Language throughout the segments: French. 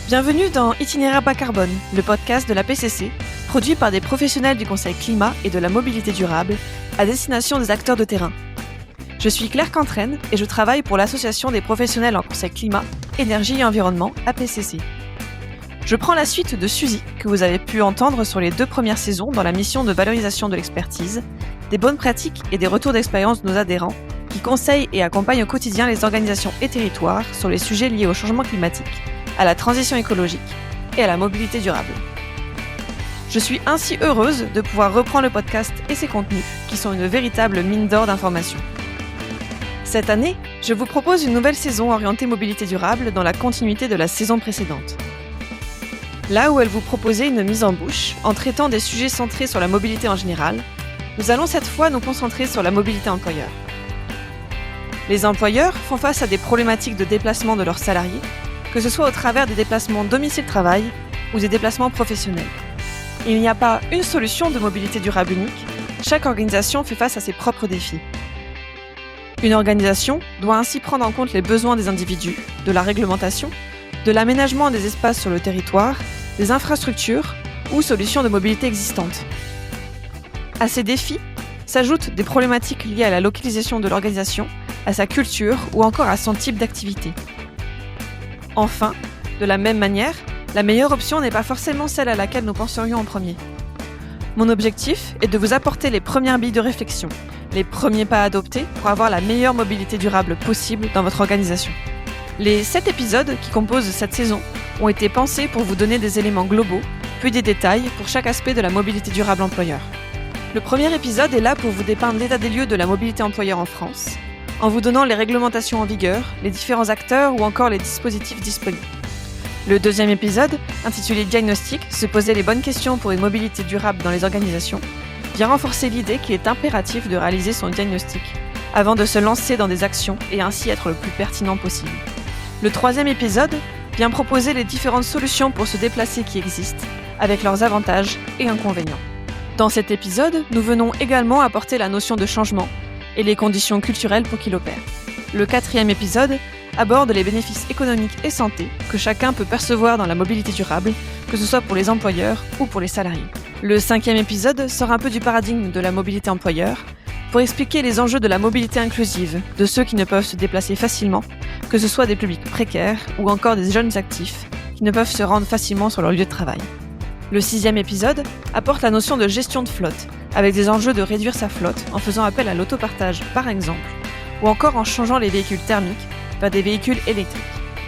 Bienvenue dans Itinéraire bas carbone, le podcast de la PCC, produit par des professionnels du Conseil climat et de la mobilité durable à destination des acteurs de terrain. Je suis Claire Cantraine et je travaille pour l'Association des professionnels en Conseil climat, énergie et environnement, APCC. Je prends la suite de Suzy, que vous avez pu entendre sur les 2 premières saisons dans la mission de valorisation de l'expertise, des bonnes pratiques et des retours d'expérience de nos adhérents qui conseillent et accompagnent au quotidien les organisations et territoires sur les sujets liés au changement climatique, à la transition écologique et à la mobilité durable. Je suis ainsi heureuse de pouvoir reprendre le podcast et ses contenus, qui sont une véritable mine d'or d'informations. Cette année, je vous propose une nouvelle saison orientée mobilité durable dans la continuité de la saison précédente. Là où elle vous proposait une mise en bouche, en traitant des sujets centrés sur la mobilité en général, nous allons cette fois nous concentrer sur la mobilité employeur. Les employeurs font face à des problématiques de déplacement de leurs salariés, que ce soit au travers des déplacements domicile-travail ou des déplacements professionnels. Il n'y a pas une solution de mobilité durable unique, chaque organisation fait face à ses propres défis. Une organisation doit ainsi prendre en compte les besoins des individus, de la réglementation, de l'aménagement des espaces sur le territoire, des infrastructures ou solutions de mobilité existantes. À ces défis s'ajoutent des problématiques liées à la localisation de l'organisation, à sa culture ou encore à son type d'activité. Enfin, de la même manière, la meilleure option n'est pas forcément celle à laquelle nous penserions en premier. Mon objectif est de vous apporter les premières billes de réflexion, les premiers pas à adopter pour avoir la meilleure mobilité durable possible dans votre organisation. Les 7 épisodes qui composent cette saison ont été pensés pour vous donner des éléments globaux, puis des détails pour chaque aspect de la mobilité durable employeur. Le premier épisode est là pour vous dépeindre l'état des lieux de la mobilité employeur en France, en vous donnant les réglementations en vigueur, les différents acteurs ou encore les dispositifs disponibles. Le deuxième épisode, intitulé Diagnostic, se poser les bonnes questions pour une mobilité durable dans les organisations, vient renforcer l'idée qu'il est impératif de réaliser son diagnostic avant de se lancer dans des actions et ainsi être le plus pertinent possible. Le troisième épisode vient proposer les différentes solutions pour se déplacer qui existent, avec leurs avantages et inconvénients. Dans cet épisode, nous venons également apporter la notion de changement et les conditions culturelles pour qu'il opère. Le quatrième épisode aborde les bénéfices économiques et santé que chacun peut percevoir dans la mobilité durable, que ce soit pour les employeurs ou pour les salariés. Le cinquième épisode sort un peu du paradigme de la mobilité employeur pour expliquer les enjeux de la mobilité inclusive, de ceux qui ne peuvent se déplacer facilement, que ce soit des publics précaires ou encore des jeunes actifs qui ne peuvent se rendre facilement sur leur lieu de travail. Le sixième épisode apporte la notion de gestion de flotte, avec des enjeux de réduire sa flotte en faisant appel à l'autopartage par exemple, ou encore en changeant les véhicules thermiques vers des véhicules électriques.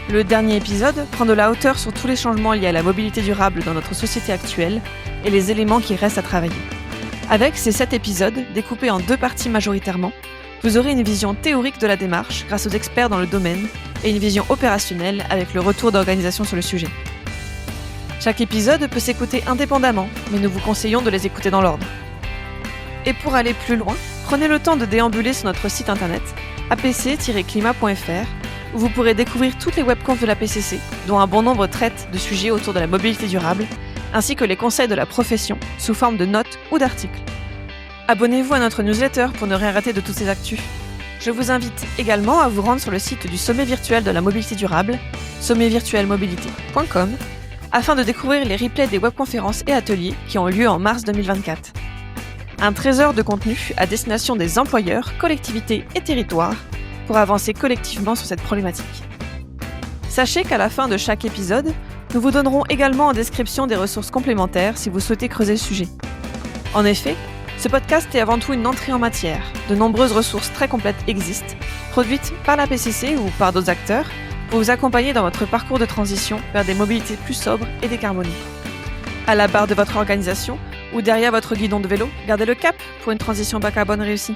Le dernier épisode prend de la hauteur sur tous les changements liés à la mobilité durable dans notre société actuelle et les éléments qui restent à travailler. Avec ces 7 épisodes, découpés en 2 parties majoritairement, vous aurez une vision théorique de la démarche grâce aux experts dans le domaine et une vision opérationnelle avec le retour d'organisation sur le sujet. Chaque épisode peut s'écouter indépendamment, mais nous vous conseillons de les écouter dans l'ordre. Et pour aller plus loin, prenez le temps de déambuler sur notre site internet apc-climat.fr où vous pourrez découvrir toutes les webconf de la PCC, dont un bon nombre traitent de sujets autour de la mobilité durable, ainsi que les conseils de la profession sous forme de notes ou d'articles. Abonnez-vous à notre newsletter pour ne rien rater de toutes ces actus. Je vous invite également à vous rendre sur le site du Sommet virtuel de la mobilité durable, sommetvirtuelmobilité.com, afin de découvrir les replays des webconférences et ateliers qui ont lieu en mars 2024. Un trésor de contenu à destination des employeurs, collectivités et territoires pour avancer collectivement sur cette problématique. Sachez qu'à la fin de chaque épisode, nous vous donnerons également en description des ressources complémentaires si vous souhaitez creuser le sujet. En effet, ce podcast est avant tout une entrée en matière. De nombreuses ressources très complètes existent, produites par la PCC ou par d'autres acteurs, pour vous accompagner dans votre parcours de transition vers des mobilités plus sobres et décarbonées. À la barre de votre organisation ou derrière votre guidon de vélo, gardez le cap pour une transition bas carbone réussie.